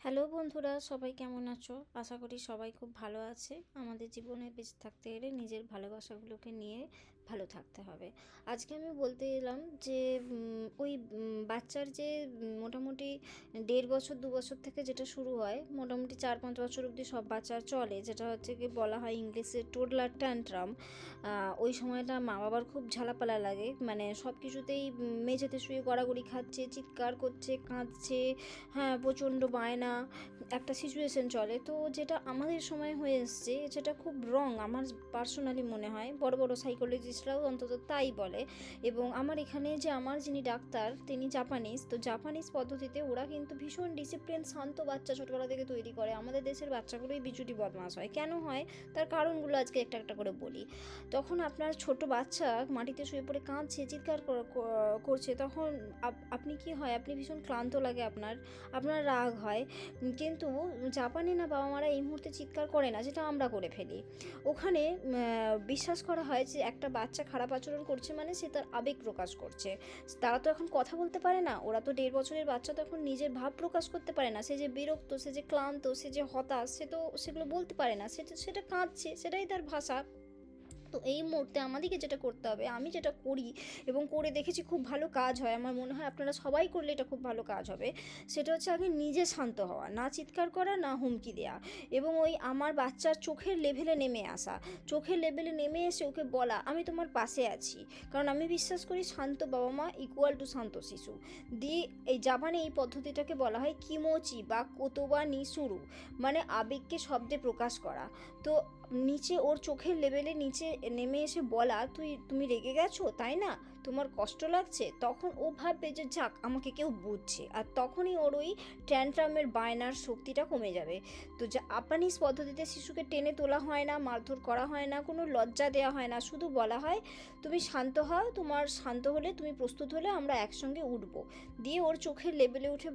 Hello বন্ধুরা, সবাই কেমন আছো? আশা করি সবাই খুব ভালো আছে। আমাদের জীবনে বেঁচে থাকতে গেলে নিজের ভালোবাসাগুলোকে নিয়ে ভালো থাকতে হবে। আজকে আমি বলতে এলাম যে ওই বাচ্চার যে মোটামুটি 1.5 বছর 2 বছর থেকে যেটা শুরু হয়, মোটামুটি 4-5 বছর অবধি সব বাচ্চার চলে, যেটা হচ্ছে কি বলা হয় ইংলিশে টোডলার ট্যান্ট্রাম। ওই সময়টা মা বাবার খুব ঝালাপালা লাগে, মানে সব কিছুতেই মেঝেতে শুয়ে গড়াগড়ি খাচ্ছে, চিৎকার করছে, কাঁদছে, হ্যাঁ প্রচণ্ড বায়না, একটা সিচুয়েশন চলে। তো যেটা আমাদের সময় হয়ে এসছে, যেটা খুব রং আমার পার্সোনালি মনে হয়, বড় বড় সাইকোলজিস্টরাও অন্তত তাই বলে। এবং আমার এখানে যে আমার যিনি ডাক্তার, তিনি জাপানিজ। তো জাপানিজ পদ্ধতিতে ওরা কিন্তু ভীষণ ডিসিপ্লিন, শান্ত বাচ্চা ছোটবেলা থেকে তৈরি করে। আমাদের দেশের বাচ্চাগুলোই বিচুটি বদমাশ হয়। কেন হয় তার কারণগুলো আজকে একটা একটা করে বলি। তখন আপনার ছোট বাচ্চা মাটিতে শুয়ে পড়ে কাঁদছে, চিৎকার করছে, তখন আপনি কি হয়, আপনি ভীষণ ক্লান্ত লাগে, আপনার রাগ হয়। কিন্তু জাপানে না বাবা মারা এই মুহূর্তে চিৎকার করে না, যেটা আমরা করে ফেলি। ওখানে বিশ্বাস করা হয় যে একটা বাচ্চা খারাপ আচরণ করছে মানে সে তার আবেগ প্রকাশ করছে। তারা তো এখন কথা বলতে পারে না, ওরা তো 1.5 বছরের বাচ্চা, তো এখন নিজের ভাব প্রকাশ করতে পারে না। সে যে বিরক্ত, সে যে ক্লান্ত, সে যে হতাশ, সে তো সেগুলো বলতে পারে না, সেটা কাঁদছে, সেটাই তার ভাষা। তো এই মুহূর্তে আমাদেরকে যেটা করতে হবে, আমি যেটা করি এবং করে দেখেছি খুব ভালো কাজ হয়, আমার মনে হয় আপনারা সবাই করলে এটা খুব ভালো কাজ হবে, সেটা হচ্ছে আগে নিজে শান্ত হওয়া, না চিৎকার করা, না হুমকি দেওয়া, এবং ওই আমার বাচ্চার চোখের লেভেলে নেমে আসা, চোখের লেভেলে নেমে এসে ওকে বলা আমি তোমার পাশে আছি। কারণ আমি বিশ্বাস করি শান্ত বাবা মা ইকুয়াল টু শান্ত শিশু। দিয়ে এই জাপানে এই পদ্ধতিটাকে বলা হয় কিমোচি বা কোতোবা নিসুরু, মানে আবেগকে শব্দে প্রকাশ করা। তো নিচে ওর চোখের লেভেলে নিচে নেমে এসে বলা তুমি রেগে গেছো তাই না, তোমার কষ্ট লাগছে, তখন ও ভাববে যে যাক আমাকে কেউ বুঝছে, আর তখনই ওর ওই ট্যান্ট্রামের বায়নার শক্তিটা কমে যাবে। তো জাপানিজ পদ্ধতিতে শিশুকে টেনে তোলা হয় না, মারধর করা হয় না, কোনো লজ্জা দেওয়া হয় না, শুধু বলা হয় তুমি শান্ত হও, তোমার শান্ত হলে, তুমি প্রস্তুত হলে আমরা একসঙ্গে উঠবো। দিয়ে ওর চোখের লেভেলে উঠে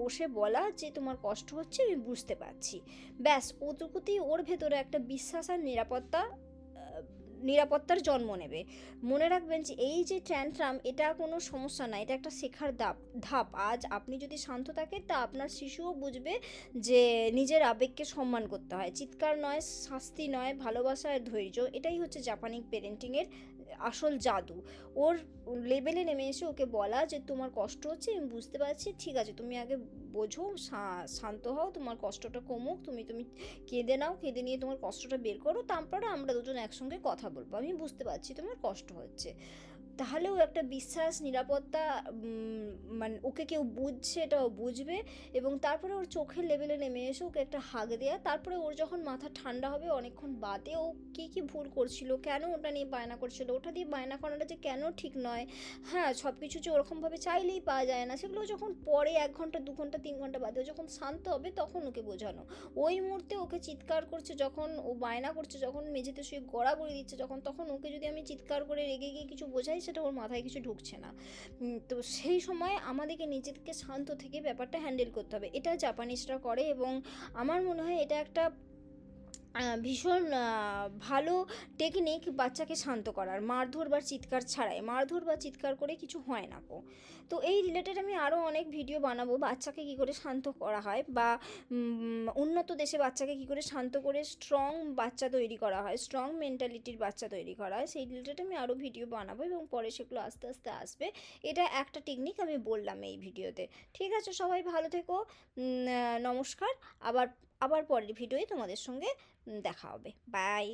বসে বলা যে তোমার কষ্ট হচ্ছে আমি বুঝতে পারছি। ব্যাস ওটুকুতেই ওর ভেতরে একটা বিশ্বাস আর নিরাপত্তার জন্ম নেবে। মনে রাখবেন যে এই যে ট্যান্ট্রাম, এটা কোনো সমস্যা না, এটা একটা শেখার ধাপ। আজ আপনি যদি শান্ত থাকেন তা আপনার শিশুও বুঝবে যে নিজের আবেগকে সম্মান করতে হয়, চিৎকার নয়, শাস্তি নয়, ভালোবাসা আর ধৈর্য। এটাই হচ্ছে জাপানিক পেরেন্টিংয়ের আসল জাদু। ওর লেভেলে নেমে এসে ওকে বলা যে তোমার কষ্ট হচ্ছে আমি বুঝতে পারছি, ঠিক আছে তুমি আগে বোঝো, শান্ত হও, তোমার কষ্টটা কমুক, তুমি কেঁদে নাও, কেঁদে নিয়ে তোমার কষ্টটা বের করো, তারপরে আমরা দুজন একসঙ্গে কথা বলবো, আমি বুঝতে পারছি তোমার কষ্ট হচ্ছে। তাহলেও একটা বিশ্বাস, নিরাপত্তা, মানে ওকে কেউ বুঝছে এটাও বুঝবে। এবং তারপরে ওর চোখের লেভেলে নেমে এসে ওকে একটা হাগ দেয়া, তারপরে ওর যখন মাথা ঠান্ডা হবে অনেকক্ষণ বাদে, ও কী ভুল করছিল, কেন ওটা নিয়ে বায়না করছিল, ওটা দিয়ে বায়না করাটা যে কেন ঠিক নয়, হ্যাঁ সব কিছু যে ওরকমভাবে চাইলেই পাওয়া যায় না, সেগুলো যখন পরে 1 ঘন্টা 2 ঘন্টা 3 ঘন্টা বাদে যখন শান্ত হবে তখন ওকে বোঝানো। ওই মুহূর্তে ওকে চিৎকার করছে যখন, ও বায়না করছে যখন, মেঝেতে শুয়ে গড়াগড়ি দিচ্ছে যখন, তখন ওকে যদি আমি চিৎকার করে রেগে গিয়ে কিছু বোঝাই, সেটা ওর মাথায় কিছু ঢুকছে না। তো সেই সময় আমাদেরকে নিজেদেরকে শান্ত থেকে ব্যাপারটা হ্যান্ডেল করতে হবে। এটা জাপানিজরা করে এবং আমার মনে হয় এটা একটা ভীষণ ভালো টেকনিক বাচ্চাকে শান্ত করার, মারধর বা চিৎকার ছাড়াই। মারধর বা চিৎকার করে কিছু হয় না কো। তো এই রিলেটেড আমি আরও অনেক ভিডিও বানাবো, বাচ্চাকে কী করে শান্ত করা হয়, বা উন্নত দেশে বাচ্চাকে কী করে শান্ত করে স্ট্রং বাচ্চা তৈরি করা হয়, স্ট্রং মেন্টালিটির বাচ্চা তৈরি করা হয়, সেই রিলেটেড আমি আরও ভিডিও বানাবো এবং পরে সেগুলো আস্তে আস্তে আসবে। এটা একটা টেকনিক আমি বললাম এই ভিডিওতে। ঠিক আছে, সবাই ভালো থেকো, নমস্কার। আবার পরের ভিডিওয়ে তোমাদের সঙ্গে দেখা হবে। বাই।